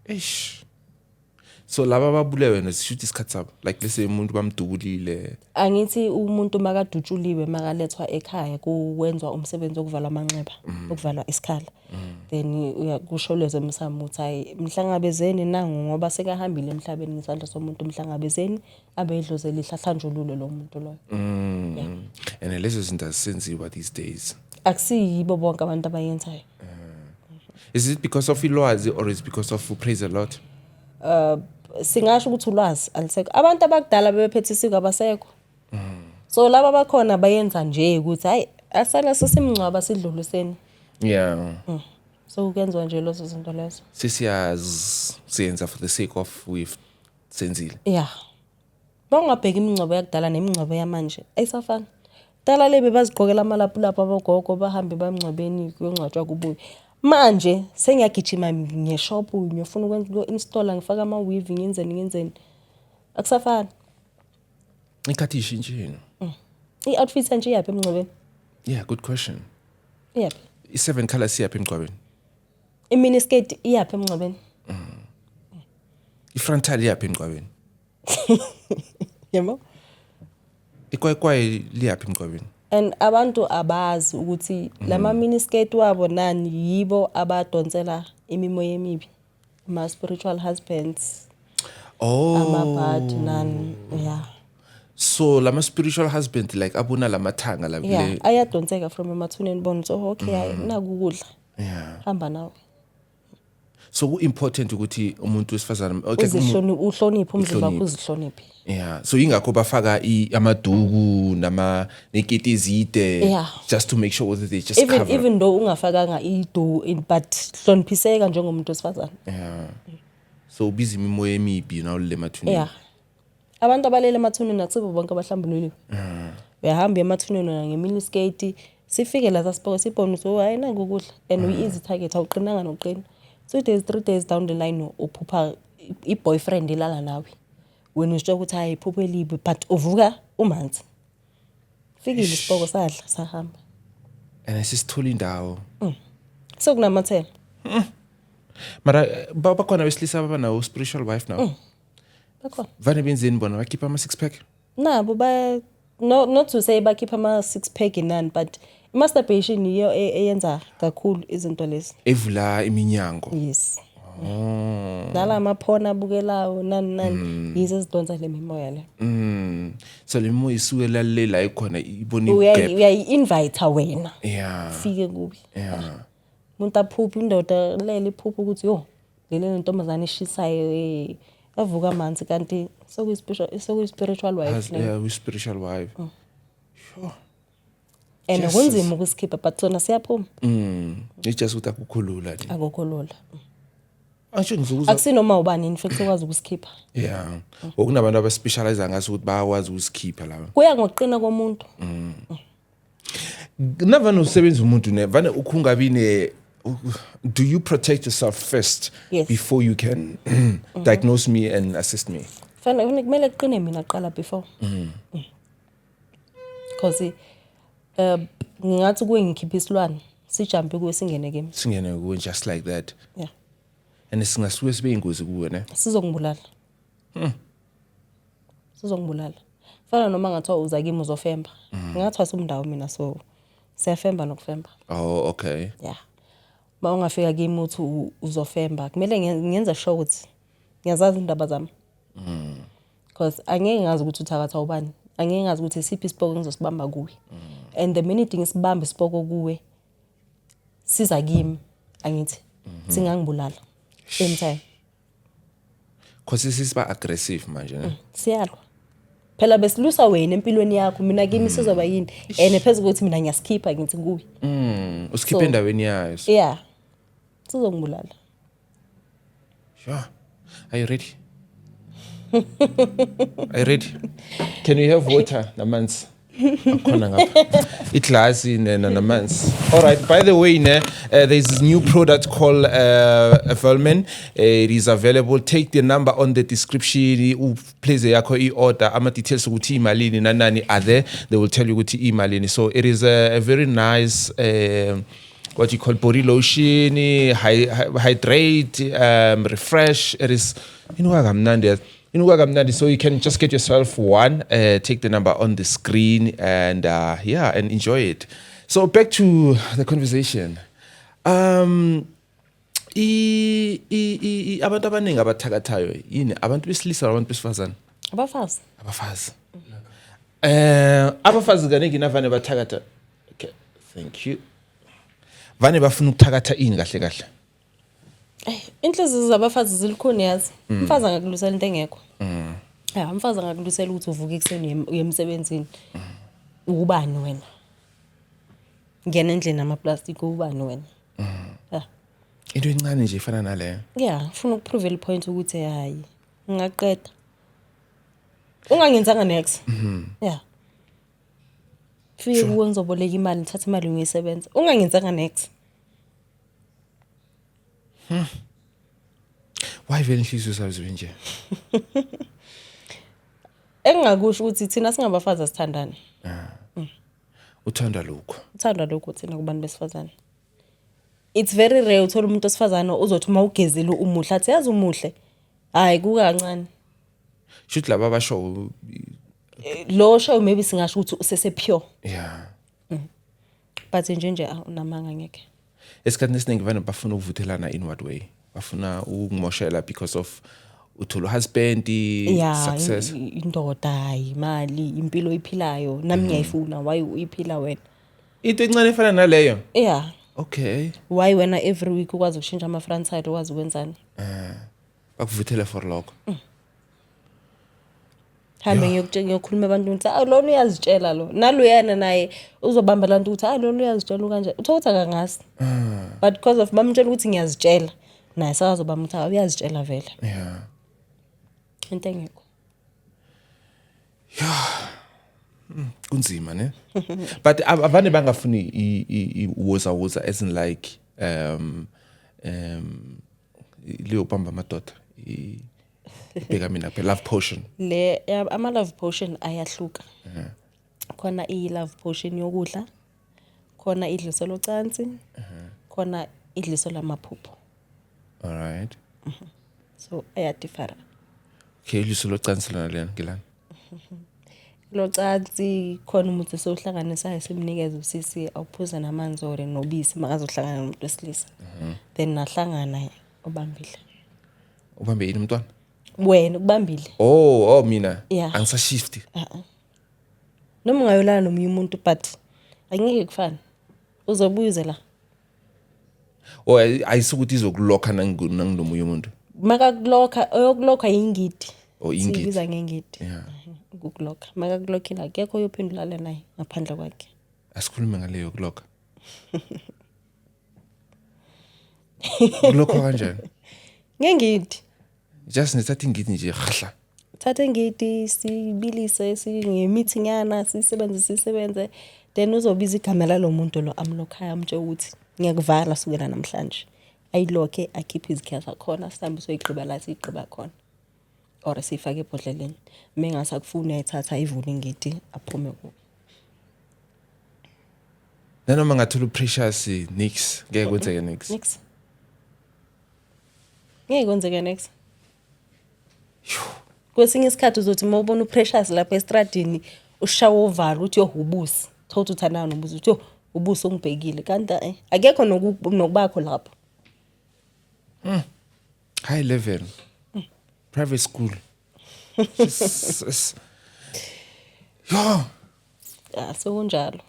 Eish. So laba babulewe nesishuthi isikhathi sabo like lese umuntu bamdubulile. Angithi umuntu makadutshuliwe makalethwa ekhaya kuwenzwa umsebenzi okuvala amanxeba okuvala isikhala. Then uyakusholezwe emsamo uthi hayi mhlangabezeni nangu ngoba sekahambile emhlabeni ngesandla somuntu mhlangabezeni abedlozela ihlahlanjululo lo muntu loyo. And lezo zinto asenziwa these days. Akusiyibo bonke abantu abayenzayo. Is it because of ilwazi or is it because of praise a lot? Singasho ukuthi ulwazi alisekho. Abantu abakudala bebephethe isiko abasekho. So laba bakhona bayenza nje ukuthi hayi asana sisimncwaba sidluliseni. Yeah. So kuyenzwa nje lezo zinto lezo. Siyenza for the sake of we've senzile. Yeah. Bangabheka imingcwabo yakudala nemingcwabo yamanje ayisafani. Dala lebe bazigqokela amalapulapa abogogo bahambe bamngcwabeni kuyongcwatshwa kubuye. Manje sengiyagijima ngeshop ngiyofuna ukwenza installer ngifaka ama weave ngenzeni. Akusafani. Ikhathi ishintshile. I-outfit nje yaphi emngcwabeni? Yeah, good question. Yaphi? I7 colors yaphi emgqwabeni? I-mini skirt yaphi emngcwabeni? I-frontal yaphi emgqwabeni? Yebo. Ikwayi liyaphi emgqwabeni? And abantu abazi ukuthi lama mini skirt wabo nani yibo abadonsela imimoya emibi. Ma spiritual husbands. Amabhadi nani yeah. So lama spiritual husband like abuna lamathanga la Yeah, vile. ayadonseka from emathuneni bona so okay nakukudla. Yeah. Hamba nawe. So important ukuthi umuntu wesifazana Uhloniphe umzimba wakho uzihloniphe. Yeah, so ingakho bafaka amaduku nekiti ezide Yeah. just to make sure that they just cover. Even though ungafakanga ido but hloniphiseka njengomuntu wesifazana. Yeah. So busy imimoya emibi na le mathuneni. Yeah. Abantu abalele emathuneni akusibo bonke abahlambulule. Uyahamba emathuneni ngemini skate sifike la sasipoko sibone so hayi nakukudla and we easy target awuqinanga noqina. 2 days 3 days down the line uphupha i-boyfriend ilala nawe. Wena usho ukuthi hayi iphupho elibi but uvuka umanzi. Fikile isipoko sadla sahamba. And sisithola indawo. Sokunamathela. Mara bakhona besilisa abanawo spiritual wife now. Bakhona. Vane benzeni bona bakhipha ama 6 pack? Nabo not to say bakhipha ama 6 pack none but masturbation iyo eyenza kakhulu izinto lezi. Evula iminyango. Yes. Nala amaphona abukelayo nani yizo ezidonsa le mimoya le. So le moya isuke la ikhona ibona uyayi-invite wena. Yeah. Fike kubi. Yeah. Umuntu aphupha indoda lele iphupha ukuthi yo lele ntombazana ishisayo avuka amanzi kanti sokuyi-spiritual wife. Yeah, we spiritual wife. Sure. And kunzima ukusikhipha but sona siyaphuma. It's just ukuthi akukhulula nje. Akukho lula. Angisho ngizokuza. Akusinoma ubani in fact okwazi ukusikhipha. Yeah. Okunabantu abaspecialize ngaso ukuthi bayakwazi ukusikhipha laba. Kuya ngoqina komuntu. Never no sebenza umuntu ne vane ukungabi ne. Do you protect yourself first before you can diagnose me and assist me? Fanele kumele kuqine mina qala before. Because ngingathi kuwe ngikhipha isilwane sijampe kuwe singene kimi. Singene kuwe just like that. Yeah. And singasuke sibe ingozi kuwe ne. Sizongibulala. Sizongibulala. Fana noma ngathiwa uza kimi uzofemba. Ngingathi asumndawo mina so siyafemba nokufemba. Oh, okay. Yeah. Ungafika kimi uthi uzofemba kumele ngiyenza sure ukuthi ngiyazazi indaba zami because angeke ngazi ukuthi uthakatha ubani angeke ngazi ukuthi isiphi isipoko ngizosibamba kuwe and the minute ngisibamba isipoko kuwe siza kimi angithi singangibulala same time because sisiba aggressive manje ne siyalwa phela besilusa wena empilweni yakho mina kimi sizoba yini and phezulu ukuthi mina ngiyasikhipha ngithi kuwe Usikhiphe endaweni yayo. yeah sizongibulala Sure. Are you ready? Are you ready? Can we have water, namanzi? Akhona ngapha. Iglass namanzi. All right. By the way, there's this new product called Velmen. It is available. Take the number on the description. Please yakho i-order. Ama details ukuthi imalini nanani are there. They will tell you ukuthi imalini. So it is a very nice what you call body lotion, hydrate, refresh. It is so you can just get yourself one, take the number on the screen and and enjoy it. So back to the conversation. Abantu abaningi abathakathayo yini abantu besilisa abantu besifazane abafazi abafazi kaningi navane bathakatha. Okay, thank you. Vane bafuna ukuthakatha ini kahle inhliziyo zabafazi zilikhona yazi umfazi angakululisela into engekho umfazi angakululisela ukuthi uvuka ekseni uye emsebenzini ubani wena ngena endlini namaplastic ubani wena into encane nje ifana naleyo ufuna ukuprove le point ukuthi hayi ngaqeda ungangenzanga next fike kuwe ngizoboleka imali ngithatha imali ngiyisebenza ungangenzanga next why vele inhliziyo zazo nje engakusho ukuthi thina singabafazi asithandane uthanda lokho thina kubantu besifazane it's very rare uthola umuntu osifazane uzothi uma ugezile umuhle athi yazi umuhle hayi kukancane should laba basho lo show maybe singasho ukuthi usese pure but nje unamanga ngeke esikhathini esiningi vane bafuna ukuvuthelana in what way bafuna ukungimoshela because of uthola husband success indoda imali impilo iphilayo nami ngiyayifuna why uyiphila wena into encane efana naleyo okay why wena every week ukwazi ukushintsha ama front side ukwazi ukwenzani bakuvuthela for lokho hambe ngiyokhuluma abantu ukuthi lona uyazitshela lo naloyana naye uzobamba lantu ukuthi lona uyazitshela kanje uthothi akangasi but because of bamtshela ukuthi ngiyazitshela naye sakazobamba ukuthi uyazitshela vele into engekho kunzima ne but abane bangafuni woza as in like leyo bamba madoda beka mina pe love potion le ama love potion ayahluka khona i love potion yokudla khona idliso locansi khona idliso lamaphupho all right so ayadifara okay idliso locansi lona lena ngilana locansi khona umuntu sohlanganisayo simnikeza usisi awuphuza namanzi ore nobisi makazohlangana nomuntu wesilisa then nahlangana ubambe yini umntwana wena kubambile oh mina angisashifti noma ungayolana nomunye umuntu but angeke kufana uzobuyize la ayisukuthi izokulokha nangilomunye umuntu makakulokha ingidi ingidi sibiza ngengidi ukukulokha makakulokhila akekho uyophendulana naye ngaphandle kwakhe asikhulume ngaleyo kulokha kulokho kanjani ngengidi just nithatha ingidi nje khahla thatha ingidi sibilise singemeeting yana sisebenze then uzobiza igama lalomuntu lo amlokhaya amtshe ukuthi ngiyakuvala sukela namhlanje ayilokhe akhiphe izikhathi zakhona sihambe soyiqhiba la siyiqhiba khona or sifake ebhodleleni mengasakufuni ayithatha ivule ingidi aphume ku nanoma ngathola precious nix ngeke kwenzeke nix ngeke kwenzeke nix kwesinye isikhathi uzothi mawubona uprecious lapha estradini ushawa ovalo uthi yohubusi thothi uthandana nobusi uthi ubuso ngibhekile kanti akekho nokubakho lapho high level private school sekunjalo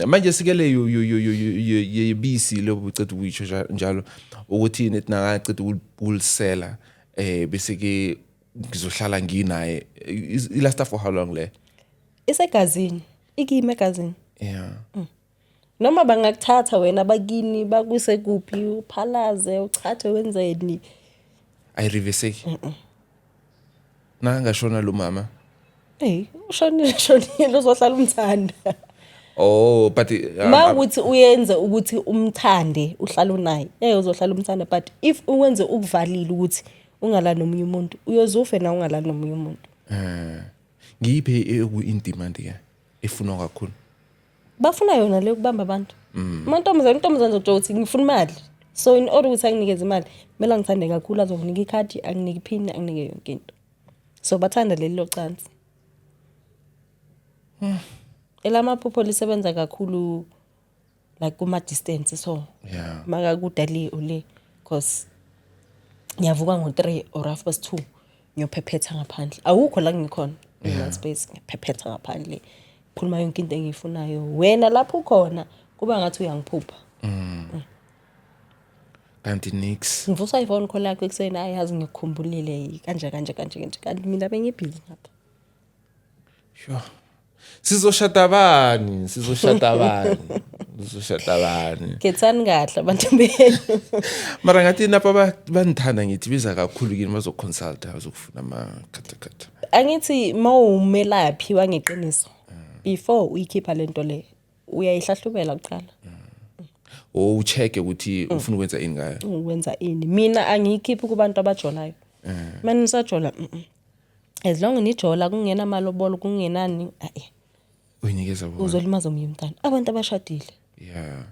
manje sikele yebisi lobuceda ukuyisho njalo ukuthi nethi nakaceda ukulisela bese ke ngizohlala nginaye ilasta for how long le? Isegazini, ikimi egazini. Yeah. Noma bangakuthatha wena bakini bakuse kuphi uphalaze uchathe wenzeni. Ayireverseki. Nangashona lo mama. Hey, ushonile uzohlala umthanda. Oh, but Mawuthi uyenze ukuthi umthande uhlala unaye. Uzohlala umthanda, but if uwenze ukuvalile ukuthi ungalali nomunye umuntu, uyozufe na ungalali nomunye umuntu. ngiyiphi in demand ke efunwa kakhulu. Bafuna yona le kubamba abantu. Intombazane nje ukuthi ngifuna imali. So in order ukuthi anginikeze imali, kumele ngithande kakhulu azokunika ikhadi, anginike iphini, anginike yonke into. So bathanda leli locansi. Elamaphupho lisebenza kakhulu like kuma distance so. Yeah. Maka kudali ule cause ngiyavuka ngo3 or 2:30 ngiyophephetha ngaphandle. Awukho la ngikhona. In space ngiphephetha ngaphandle. Khuluma yonke into engiyifunayo. Wena lapho ukhona kuba ngathi uyangiphupha. Kanti nix. Ngivusa iphone call yakho ekuseni ayazi ngikukhumbulile kanje kanti mina bengibhizi ngapha. Sure. Sizoshada bani? Ngethani kahle abantu benu. Mara ngathi napha banithanda ngithi biza kakhulu kini bazoconsult bazokufuna ama khatha. Angithi mawumelaphi wangeqiniso. Before uyikhipha lento le uyayihlahlubela kuqala. Ucheck ukuthi ufuna ukwenza ini ngayo. Ukwenza ini? Mina angiyikhiphi kubantu abajolayo. Manje nisajola as long nijola kungena malobolo kungenani uyinikeza bona. Uzolimaza umunye umntana. Abantu abashadile. Yeah.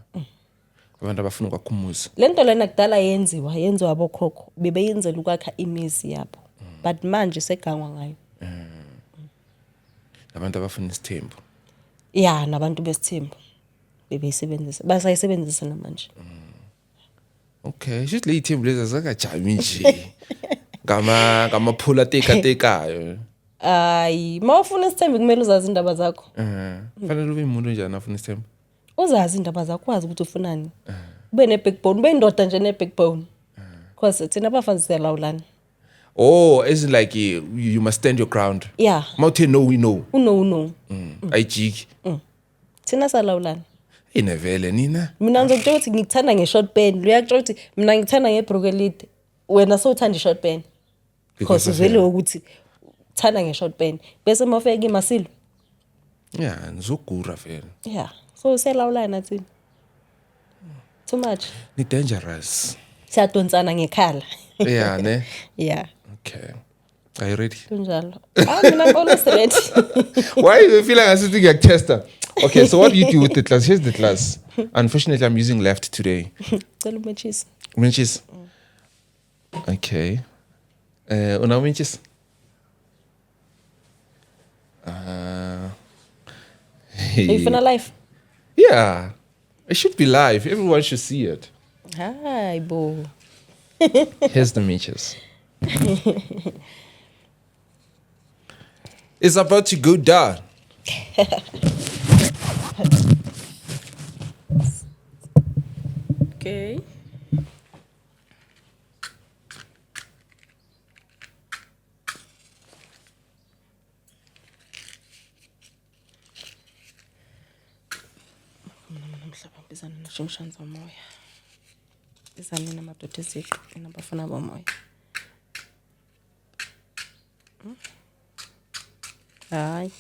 Abantu abafuna ukwakhumuza. Lento lena kudala yenziwa abokhokho bebeyenzela ukwakha imizi yabo. But manje segangwa ngayo. Abantu abafuna isithembu. Yeah, nabantu besithembu bebeyisebenzisa basayisebenzisa namanje. Okay, just le ithembu leza zakajami nje. Ngama phula tekayo. Ay, mawufuna isithembu kumele uzazi indaba zakho. Fanele ube umuntu njani afuna isithembu? Uzazi indaba zakho kwazi ukuthi ufunani. Ube ne-backbone, ube indoda nje ne-backbone. Because thina abafazi siyalawulana. Oh, as in like you must stand your ground. Yeah. Mawuthe no we know. No. Ayijiki. Thina salawulana. Inevele nina. Mina ngizokutshela ukuthi ngikuthanda nge-short pen. Uyakutshela ukuthi mina ngikuthanda ngebroke elide. Wena sowuthanda i-short pen. Because vele ukuthi uthanda nge-short pen. Bese mawufika imasilo. Yeah, ngizogura vele. Yeah. So siyalawulana thina. Too much. Ni dangerous. Siyadonsana ngekhala. Yeah, ne? Yeah. Okay. Are you ready? Kunjalo. Mina always ready. Why do you feel like I should get tester? Okay, so what do you do with the class? Here's the class. Unfortunately, I'm using left today. Tell me cheese. Winches. Okay. Una winches. You finna live? Yeah. It should be live. Everyone should see it. Hi, bo. Here's the minches. It's about to go down. Okay. Bizana noshimshanza umoya. Bizana namadoda eziko nabafana bomoya. Hayi.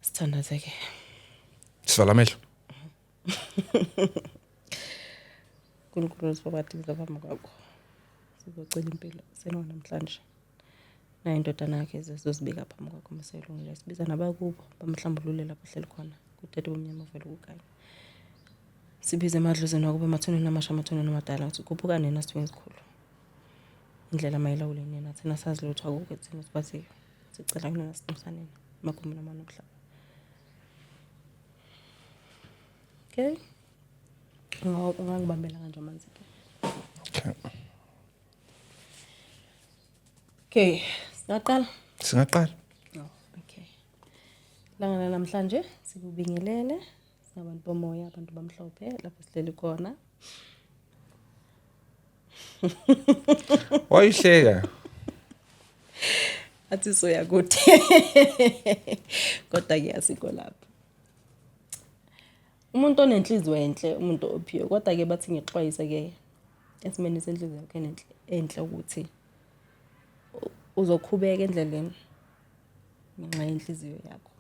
Sithandazeke. Sivala amehlo. Kunkulu sibabathi ngizabamba kwakho. Sizocela impilo senona namhlanje. Na indodana yakhe zizozibika phambi kwakho maselungile. Sibiza nabakubo bamhlambulule lapho hleli khona. Kudade bomnyama vele ukukanye. Sibize emadlozeni wakho bemathuneni amasha amathuneni amadala ukuthi kuphuka nina sithweni esikhulu. Indlela mayilawule nina thina sazi lutho akukho thina sikwaziyo. Sicela kunina siqinisaneni magumbi namana okuhlaba. Okay. Ungangibambela kanje amanzi ke. Okay. Okay, singaqala. Singaqala. Oh, okay. Langa namhlanje Why uhleka? Athi soya kude. Kodwa ke asikho lapho. Umuntu onenhliziyo enhle, umuntu ophiwe, kodwa ke bathi ngixwayise ke esimeni senhliziyo yakhe enhle ukuthi uzokhubeka endleleni ngenxa yenhliziyo yakho.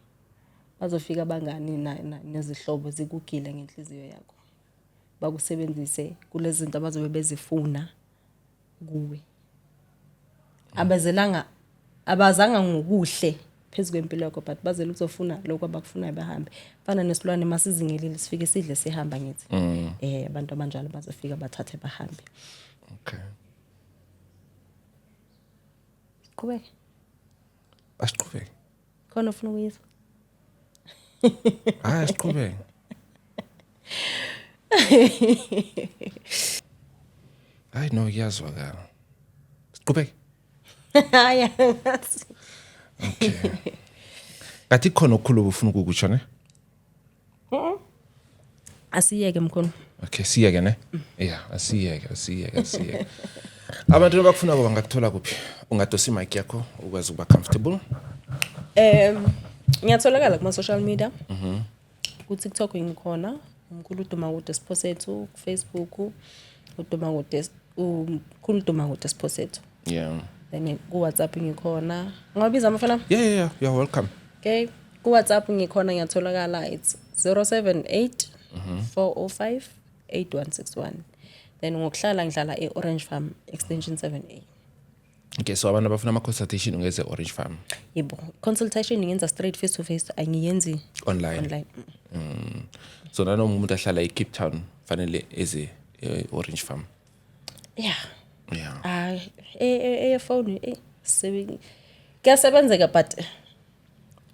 Bazofika abangani nezihlobo zikugile ngenhliziyo yakho. Bakusebenzise kulezi zinto abazobe bezifuna kuwe. Abazanga ngokuhle phezulu kwempilo yakho but bazela ukuzofuna lokho abakufunayo bahambe. Fana nesilwane masizingelile sifike sidle sihamba ngithi. Abantu abanjalo bazofika bathathe bahambe. Okay. Qhubeka. Asiqhubeke. Khona ufuna ukuyizwa? Hayi asiqhubeke. Hayi no kuyazwakala. Siqhubeke. Hayi. Okay. Kathi khona okukhulu ufuna ukukusho ne? Asiyeke mkhulu. Okay, siyeke ne? Yeah, asiyeke. Abantu abafuna kuba ngakuthola kuphi? Ungadosa imic yakho ukwazi ukuba comfortable. Ngiyatholakala kuma social media. Ku TikTok ngikhona, umkhulu Dumakude Siphosethu, ku Facebook uDumakude umkhulu Dumakude Siphosethu. Yeah. Then ku WhatsApp ngikhona. Ngabiza amafana? Yeah, you're welcome. Okay. Ku WhatsApp ngikhona ngiyatholakala it's 078 405 8161. Then ngokuhlala ngihlala eOrange Farm extension 7A. Okay, so abantu abafuna ama consultation ungeze Orange Farm. Yebo, consultation ngiyenza straight face to face, angiyenzi Online. So nano umuntu ahlala eCape Town fanele eze Orange Farm. Yeah. Phone kuyasebenzeka but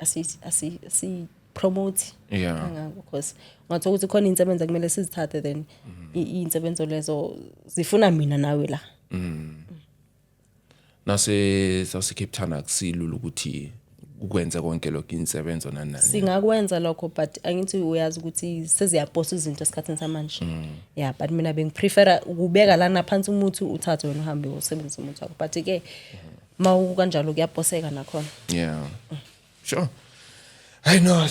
asi promote. Yeah. Because ngathola ukuthi khona insebenza kumele sizithathe then insebenzo lezo zifuna mina nawe la. Nase Cape Town akusilula ukuthi ukwenza konke lokho insebenzo nani. Singakwenza lokho but angithi uyazi ukuthi seziyaposa izinto esikhathini samanje. Yeah, but mina bengiprefera ukubeka lana phansi umuthi uthathe wena uhambe usebenzise umuthi wakho but ke mawu kanjalo kuyaposeka nakhona. Yeah. Sure. I know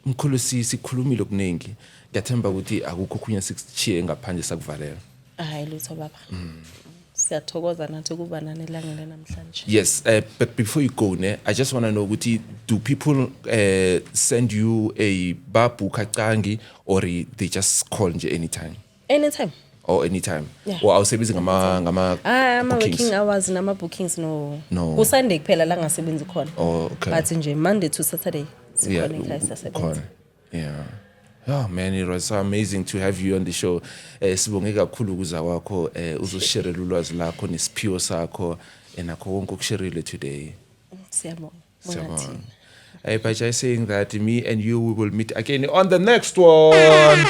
mkhulu sikhulumile okuningi. Ngiyathemba ukuthi akukho kunya 6 ngaphandle sakuvalela. Hayi lutho baba. Siyathokoza nathi kuba nani elangeni namhlanje. Yes, but before you go, I just want to know, do people send you a babu kakangi or they just call nje anytime? Anytime. Or anytime? Yeah. Or awusebenzi ngama working hours nama bookings no. No. Sunday kuphela la ngasebenzi khona. Oh, okay. But nje Monday to Saturday Yeah. sikhona ikhaya. Yeah. Oh man, it was so amazing to have you on the show. Sibonge kakhulu ukuza kwakho uzoshare ulwazi lakho nesiphiwo sakho enakho konke okushareile today. Siyabonga. By just saying that me and you we will meet again on the next one.